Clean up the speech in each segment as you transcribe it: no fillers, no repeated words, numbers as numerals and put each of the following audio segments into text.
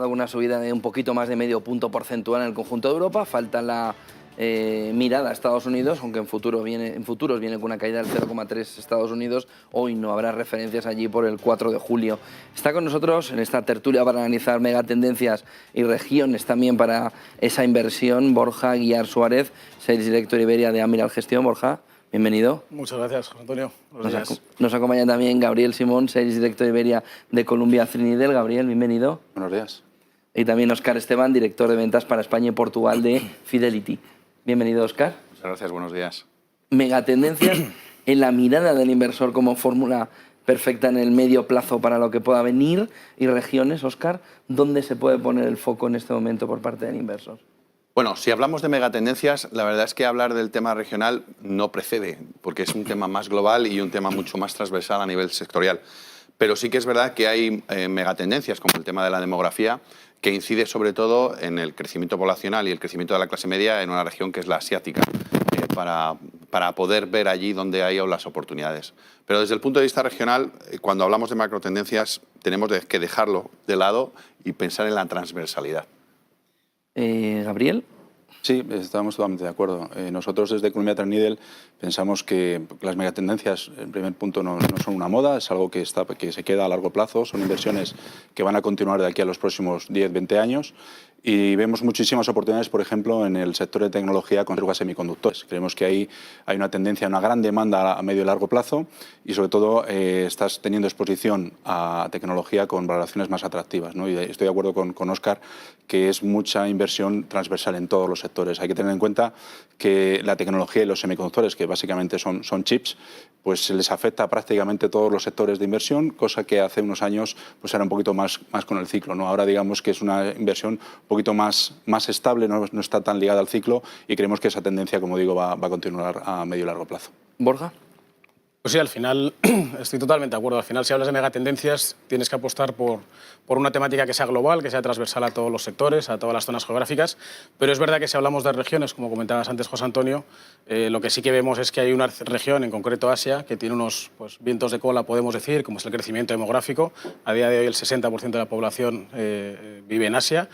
con una subida de un poquito más de medio punto porcentual en el conjunto de Europa. Falta la mirada a Estados Unidos, aunque en futuros viene con una caída del 0,3 Estados Unidos. Hoy no habrá referencias allí por el 4 de julio. Está con nosotros en esta tertulia para analizar megatendencias y regiones también para esa inversión Borja Guiar Suárez, Sales Director Iberia de Amiral Gestión. Borja, bienvenido. Muchas gracias, Antonio. Nos acompaña también Gabriel Simón, Sales Director Iberia de Columbia Threadneedle. Gabriel, bienvenido. Buenos días. Y también Óscar Esteban, Director de Ventas para España y Portugal de Fidelity. Bienvenido, Óscar. Muchas gracias, buenos días. Megatendencias en la mirada del inversor como fórmula perfecta en el medio plazo para lo que pueda venir, y regiones, Óscar, ¿dónde se puede poner el foco en este momento por parte del inversor? Bueno, si hablamos de megatendencias, la verdad es que hablar del tema regional no precede, porque es un tema más global y un tema mucho más transversal a nivel sectorial. Pero sí que es verdad que hay megatendencias, como el tema de la demografía, que incide sobre todo en el crecimiento poblacional y el crecimiento de la clase media en una región que es la asiática, para poder ver allí donde hay las oportunidades. Pero desde el punto de vista regional, cuando hablamos de macrotendencias, tenemos que dejarlo de lado y pensar en la transversalidad. Gabriel. Sí, estamos totalmente de acuerdo. Nosotros desde Columbia Threadneedle pensamos que las megatendencias, en primer punto, no son una moda, es algo que se queda a largo plazo, son inversiones que van a continuar de aquí a los próximos 10, 20 años. Y vemos muchísimas oportunidades, por ejemplo, en el sector de tecnología con respecto a semiconductores. Creemos que ahí hay una tendencia, una gran demanda a medio y largo plazo, y sobre todo estás teniendo exposición a tecnología con valoraciones más atractivas, ¿no? Y estoy de acuerdo con Óscar que es mucha inversión transversal en todos los sectores. Hay que tener en cuenta que la tecnología y los semiconductores, que básicamente son chips, pues se les afecta a prácticamente todos los sectores de inversión, cosa que hace unos años pues era un poquito más con el ciclo, ¿no? Ahora digamos que es una inversión un poquito más estable, no está tan ligada al ciclo, y creemos que esa tendencia, como digo, va a continuar a medio y largo plazo. Borja. Pues sí, al final estoy totalmente de acuerdo. Al final, si hablas de megatendencias, tienes que apostar por una temática que sea global, que sea transversal a todos los sectores, a todas las zonas geográficas. Pero es verdad que si hablamos de regiones, como comentabas antes, José Antonio, lo que sí que vemos es que hay una región, en concreto Asia, que tiene unos vientos de cola, podemos decir, como es el crecimiento demográfico. A día de hoy el 60% de la población vive en Asia.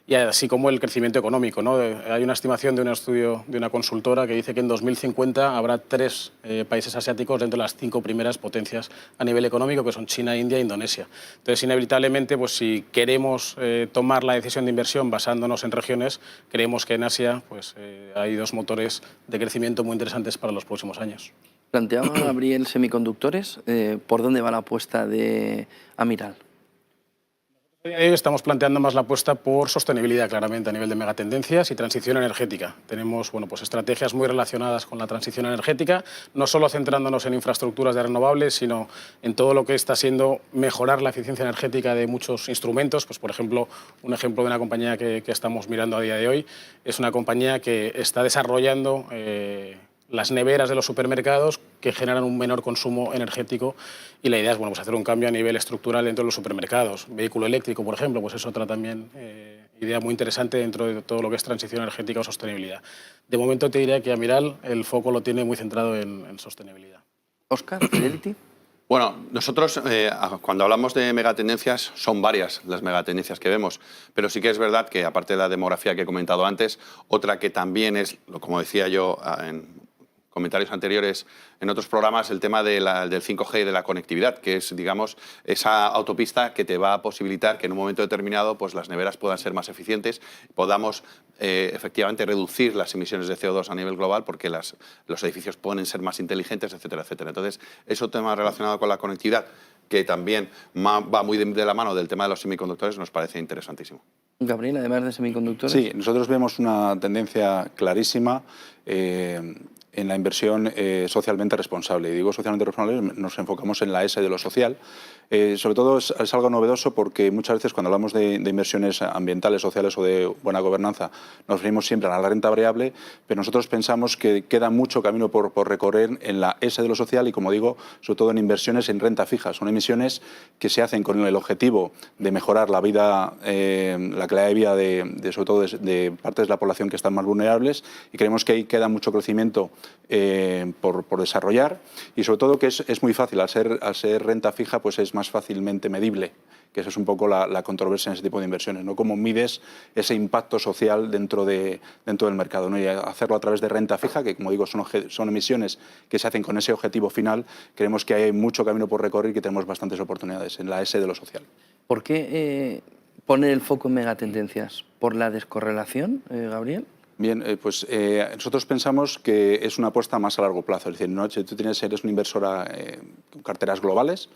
Y así como el crecimiento económico, ¿no? Hay una estimación de un estudio de una consultora que dice que en 2050 habrá 3 países asiáticos dentro de las 5 primeras potencias a nivel económico, que son China, India e Indonesia. Entonces, inevitablemente, pues, si queremos tomar la decisión de inversión basándonos en regiones, creemos que en Asia pues, hay 2 motores de crecimiento muy interesantes para los próximos años. Planteaba Gabriel semiconductores. ¿Por dónde va la apuesta de Amiral? Estamos planteando más la apuesta por sostenibilidad, claramente, a nivel de megatendencias y transición energética. Tenemos pues estrategias muy relacionadas con la transición energética, no solo centrándonos en infraestructuras de renovables, sino en todo lo que está siendo mejorar la eficiencia energética de muchos instrumentos. Pues, por ejemplo, un ejemplo de una compañía que estamos mirando a día de hoy es una compañía que está desarrollando las neveras de los supermercados que generan un menor consumo energético, y la idea es pues hacer un cambio a nivel estructural dentro de los supermercados. Vehículo eléctrico, por ejemplo, pues es otra también idea muy interesante dentro de todo lo que es transición energética o sostenibilidad. De momento te diría que Amiral el foco lo tiene muy centrado en sostenibilidad. Óscar, Fidelity. Bueno, nosotros cuando hablamos de megatendencias son varias las megatendencias que vemos, pero sí que es verdad que aparte de la demografía que he comentado antes, otra que también es, como decía yo en comentarios anteriores en otros programas, el tema del 5G y de la conectividad, que es, digamos, esa autopista que te va a posibilitar que en un momento determinado pues, las neveras puedan ser más eficientes, podamos efectivamente reducir las emisiones de CO2 a nivel global, porque los edificios pueden ser más inteligentes, etcétera, etcétera. Entonces, eso tema relacionado con la conectividad, que también va muy de la mano del tema de los semiconductores, nos parece interesantísimo. Gabriel, además de semiconductores. Sí, nosotros vemos una tendencia clarísima en la inversión socialmente responsable. Y digo socialmente responsable, nos enfocamos en la S de lo social. Sobre todo es algo novedoso porque muchas veces cuando hablamos de inversiones ambientales, sociales o de buena gobernanza, nos referimos siempre a la renta variable, pero nosotros pensamos que queda mucho camino por recorrer en la S de lo social y, como digo, sobre todo en inversiones en renta fija. Son emisiones que se hacen con el objetivo de mejorar la vida, la calidad de vida sobre todo de partes de la población que están más vulnerables, y creemos que ahí queda mucho crecimiento por desarrollar, y sobre todo que es muy fácil, al ser renta fija pues es más fácilmente medible que esa es un poco la controversia en ese tipo de inversiones, ¿no? Cómo mides ese impacto social dentro del mercado, ¿no? Y hacerlo a través de renta fija, que como digo son emisiones que se hacen con ese objetivo final. Creemos que hay mucho camino por recorrer y que tenemos bastantes oportunidades en la S de lo social. ¿Por qué poner el foco en megatendencias? ¿Por la descorrelación, Gabriel? Bien, nosotros pensamos que es una apuesta más a largo plazo. Es decir, ¿no? Si tú eres una inversora con carteras globales,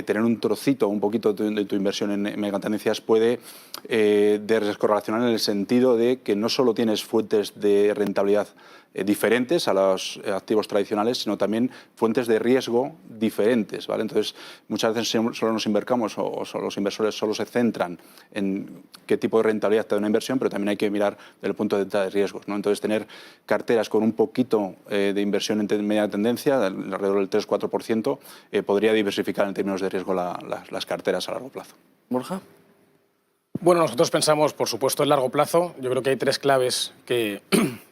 tener un trocito, un poquito de tu inversión en megatendencias puede descorrelacionar en el sentido de que no solo tienes fuentes de rentabilidad diferentes a los activos tradicionales, sino también fuentes de riesgo diferentes, ¿vale? Entonces, muchas veces solo nos invercamos o los inversores solo se centran en qué tipo de rentabilidad te da una inversión, pero también hay que mirar desde el punto de vista de riesgos, ¿no? Entonces, tener carteras con un poquito de inversión en media tendencia, alrededor del 3-4%, podría diversificar en términos de riesgo las carteras a largo plazo. Borja. Bueno, nosotros pensamos, por supuesto, en largo plazo. Yo creo que hay tres claves que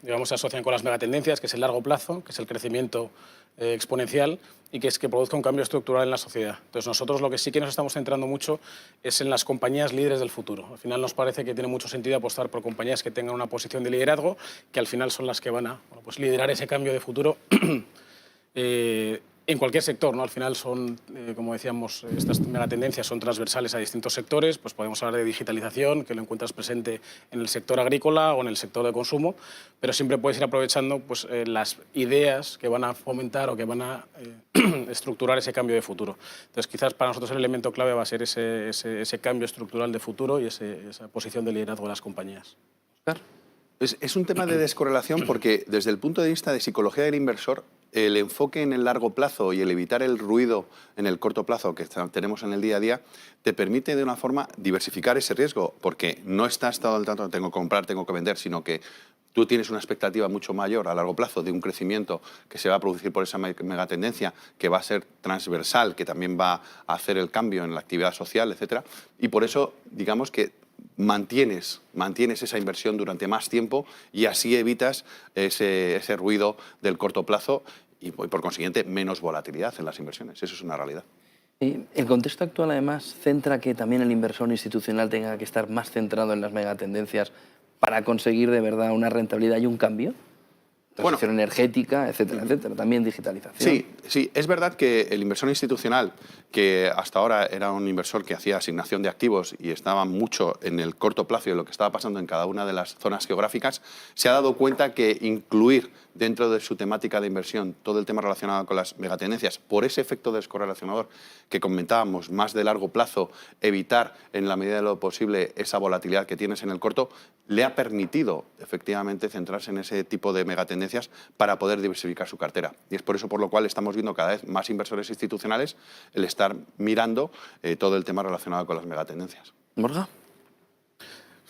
digamos, se asocian con las megatendencias, que es el largo plazo, que es el crecimiento exponencial y que es que produzca un cambio estructural en la sociedad. Entonces, nosotros lo que sí que nos estamos centrando mucho es en las compañías líderes del futuro. Al final nos parece que tiene mucho sentido apostar por compañías que tengan una posición de liderazgo, que al final son las que van a pues liderar ese cambio de futuro en cualquier sector, ¿no? Al final son, como decíamos, estas megatendencias son transversales a distintos sectores. Pues podemos hablar de digitalización, que lo encuentras presente en el sector agrícola o en el sector de consumo, pero siempre puedes ir aprovechando pues, las ideas que van a fomentar o que van a estructurar ese cambio de futuro. Entonces, quizás para nosotros el elemento clave va a ser ese cambio estructural de futuro y esa posición de liderazgo de las compañías. Oscar. Es un tema de descorrelación porque desde el punto de vista de psicología del inversor, el enfoque en el largo plazo y el evitar el ruido en el corto plazo que tenemos en el día a día te permite de una forma diversificar ese riesgo, porque no estás todo el tanto tengo que comprar, tengo que vender, sino que tú tienes una expectativa mucho mayor a largo plazo de un crecimiento que se va a producir por esa megatendencia, que va a ser transversal, que también va a hacer el cambio en la actividad social, etcétera. Y por eso, digamos que mantienes esa inversión durante más tiempo y así evitas ese ruido del corto plazo y, por consiguiente, menos volatilidad en las inversiones. Eso es una realidad. El contexto actual, además, centra que también el inversor institucional tenga que estar más centrado en las megatendencias para conseguir de verdad una rentabilidad y un cambio. Transición energética, etcétera, etcétera. También digitalización. Sí, es verdad que el inversor institucional, que hasta ahora era un inversor que hacía asignación de activos y estaba mucho en el corto plazo y en lo que estaba pasando en cada una de las zonas geográficas, se ha dado cuenta que incluir dentro de su temática de inversión todo el tema relacionado con las megatendencias, por ese efecto descorrelacionador que comentábamos, más de largo plazo, evitar en la medida de lo posible esa volatilidad que tienes en el corto, le ha permitido efectivamente centrarse en ese tipo de megatendencias para poder diversificar su cartera. Y es por eso por lo cual estamos viendo cada vez más inversores institucionales el estar mirando todo el tema relacionado con las megatendencias. ¿Borja?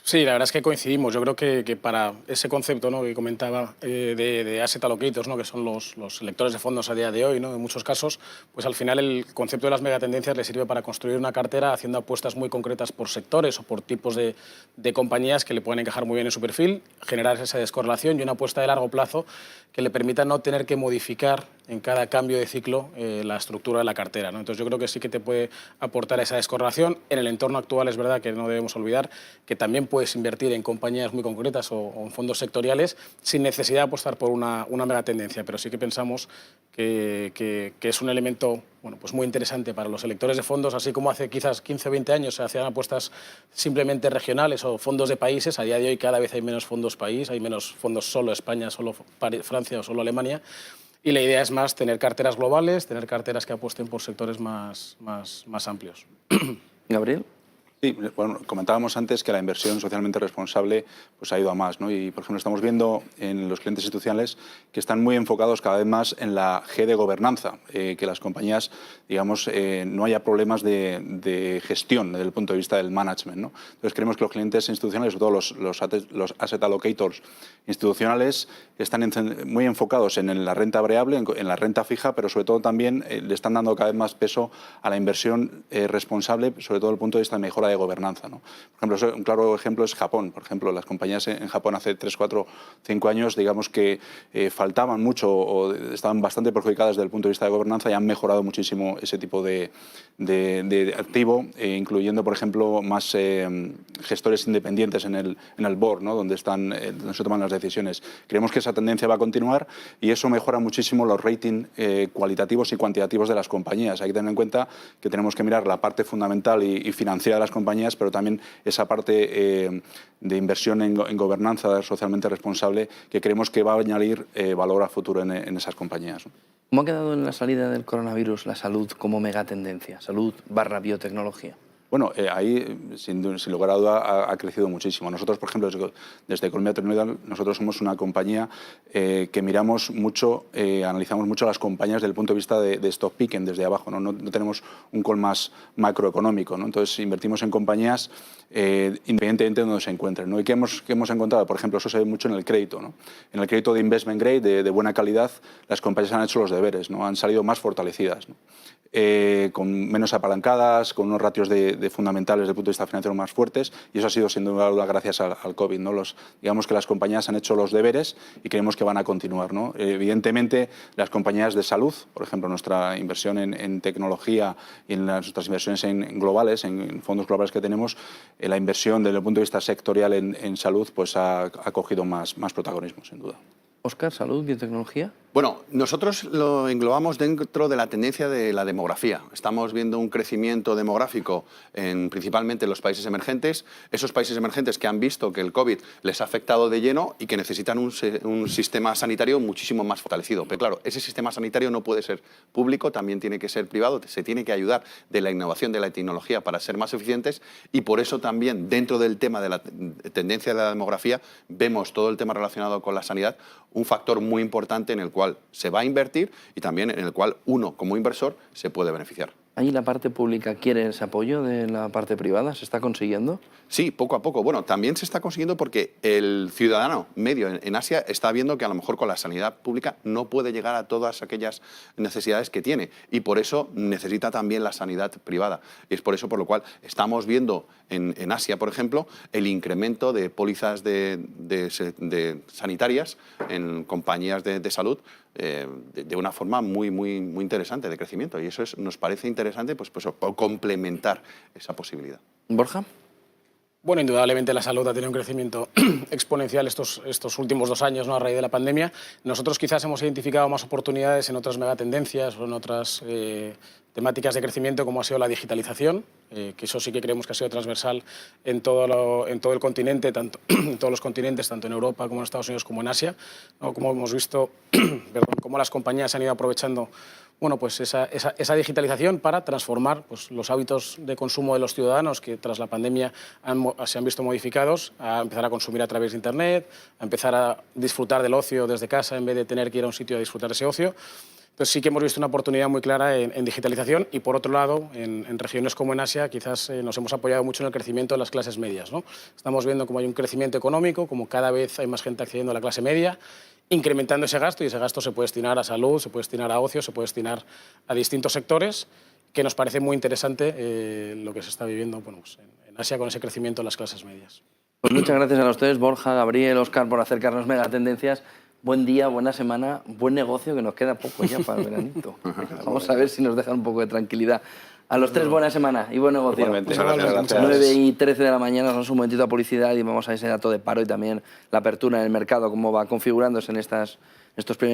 Sí, la verdad es que coincidimos. Yo creo que para ese concepto, ¿no?, que comentaba de asset allocators, ¿no?, que son los selectores de fondos a día de hoy, ¿no?, en muchos casos, pues al final el concepto de las megatendencias le sirve para construir una cartera haciendo apuestas muy concretas por sectores o por tipos de compañías que le pueden encajar muy bien en su perfil, generar esa descorrelación y una apuesta de largo plazo que le permita no tener que modificar en cada cambio de ciclo la estructura de la cartera, ¿no? Entonces yo creo que sí que te puede aportar esa descorrelación. En el entorno actual es verdad que no debemos olvidar que también puedes invertir en compañías muy concretas o en fondos sectoriales sin necesidad de apostar por una megatendencia, pero sí que pensamos que es un elemento pues muy interesante para los electores de fondos, así como hace quizás 15 o 20 años se hacían apuestas simplemente regionales o fondos de países. A día de hoy cada vez hay menos fondos país, hay menos fondos solo España, solo Francia o solo Alemania. Y la idea es más tener carteras globales, tener carteras que apuesten por sectores más amplios. Gabriel. Sí, bueno, comentábamos antes que la inversión socialmente responsable pues, ha ido a más, ¿no? Y, por ejemplo, estamos viendo en los clientes institucionales que están muy enfocados cada vez más en la G de gobernanza, que las compañías, digamos, no haya problemas de gestión desde el punto de vista del management, ¿no? Entonces, creemos que los clientes institucionales, sobre todo los asset allocators institucionales, están muy enfocados en la renta variable, en la renta fija, pero sobre todo también le están dando cada vez más peso a la inversión responsable, sobre todo desde el punto de vista de mejora de de gobernanza, ¿no? Por ejemplo, un claro ejemplo es Japón. Por ejemplo, las compañías en Japón hace 3, 4, 5 años, digamos que faltaban mucho o estaban bastante perjudicadas desde el punto de vista de gobernanza y han mejorado muchísimo ese tipo de activo, incluyendo, por ejemplo, más gestores independientes en el board, ¿no? donde se toman las decisiones. Creemos que esa tendencia va a continuar y eso mejora muchísimo los ratings cualitativos y cuantitativos de las compañías. Hay que tener en cuenta que tenemos que mirar la parte fundamental y financiera de las compañías, pero también esa parte de inversión en gobernanza socialmente responsable que creemos que va a añadir valor a futuro en esas compañías, ¿no? ¿Cómo ha quedado en la salida del coronavirus la salud como megatendencia? Salud/biotecnología. Bueno, ahí, sin lugar a duda, ha crecido muchísimo. Nosotros, por ejemplo, desde Columbia Threadneedle, nosotros somos una compañía que miramos mucho, analizamos mucho las compañías desde el punto de vista de stock picking, desde abajo, ¿no? No tenemos un call más macroeconómico, ¿no? Entonces, invertimos en compañías independientemente de donde se encuentren, ¿no? ¿Y qué hemos encontrado? Por ejemplo, eso se ve mucho en el crédito, ¿no? En el crédito de investment grade, de buena calidad, las compañías han hecho los deberes, ¿no? Han salido más fortalecidas, ¿no? Con menos apalancadas, con unos ratios de fundamentales desde el punto de vista financiero más fuertes, y eso ha sido sin duda gracias al COVID, ¿no? Digamos que las compañías han hecho los deberes y creemos que van a continuar, ¿no? Evidentemente, las compañías de salud, por ejemplo, nuestra inversión en tecnología y en nuestras inversiones globales, en fondos globales que tenemos, la inversión desde el punto de vista sectorial en salud pues ha cogido más protagonismo, sin duda. Óscar, salud, biotecnología. Bueno, nosotros lo englobamos dentro de la tendencia de la demografía. Estamos viendo un crecimiento demográfico principalmente en los países emergentes. Esos países emergentes que han visto que el COVID les ha afectado de lleno y que necesitan un sistema sanitario muchísimo más fortalecido. Pero claro, ese sistema sanitario no puede ser público, también tiene que ser privado. Se tiene que ayudar de la innovación, de la tecnología para ser más eficientes, y por eso también dentro del tema de la tendencia de la demografía vemos todo el tema relacionado con la sanidad, un factor muy importante en el cual se va a invertir y también en el cual uno, como inversor, se puede beneficiar. ¿Ahí la parte pública quiere ese apoyo de la parte privada? ¿Se está consiguiendo? Sí, poco a poco. Bueno, también se está consiguiendo porque el ciudadano medio en Asia está viendo que a lo mejor con la sanidad pública no puede llegar a todas aquellas necesidades que tiene, y por eso necesita también la sanidad privada. Y es por eso por lo cual estamos viendo en Asia, por ejemplo, el incremento de pólizas de sanitarias en compañías de salud de una forma muy interesante de crecimiento, y eso nos parece interesante pues por complementar esa posibilidad. Borja. Bueno, indudablemente la salud ha tenido un crecimiento exponencial estos últimos 2 años, ¿no? A raíz de la pandemia. Nosotros quizás hemos identificado más oportunidades en otras megatendencias o en otras temáticas de crecimiento, como ha sido la digitalización, que eso sí que creemos que ha sido transversal en todo el continente, en todos los continentes, tanto en Europa como en Estados Unidos como en Asia, ¿no? Como hemos visto, cómo las compañías han ido aprovechando pues esa digitalización para transformar pues, los hábitos de consumo de los ciudadanos, que tras la pandemia se han visto modificados, a empezar a consumir a través de Internet, a empezar a disfrutar del ocio desde casa en vez de tener que ir a un sitio a disfrutar ese ocio. Entonces sí que hemos visto una oportunidad muy clara en digitalización, y por otro lado, en regiones como en Asia, quizás nos hemos apoyado mucho en el crecimiento de las clases medias, ¿no? Estamos viendo cómo hay un crecimiento económico, como cada vez hay más gente accediendo a la clase media, incrementando ese gasto, y ese gasto se puede destinar a salud, se puede destinar a ocio, se puede destinar a distintos sectores, que nos parece muy interesante lo que se está viviendo pues, en Asia con ese crecimiento de las clases medias. Pues muchas gracias a los tres, Borja, Gabriel, Óscar, por acercarnos megatendencias. Buen día, buena semana, buen negocio, que nos queda poco ya para el veranito. Vamos a ver si nos dejan un poco de tranquilidad. A los tres, buena semana y buen negocio. Muchas gracias. 9:13 de la mañana, nos vamos un momentito a publicidad y vamos a ese dato de paro y también la apertura en el mercado, cómo va configurándose en estos primeros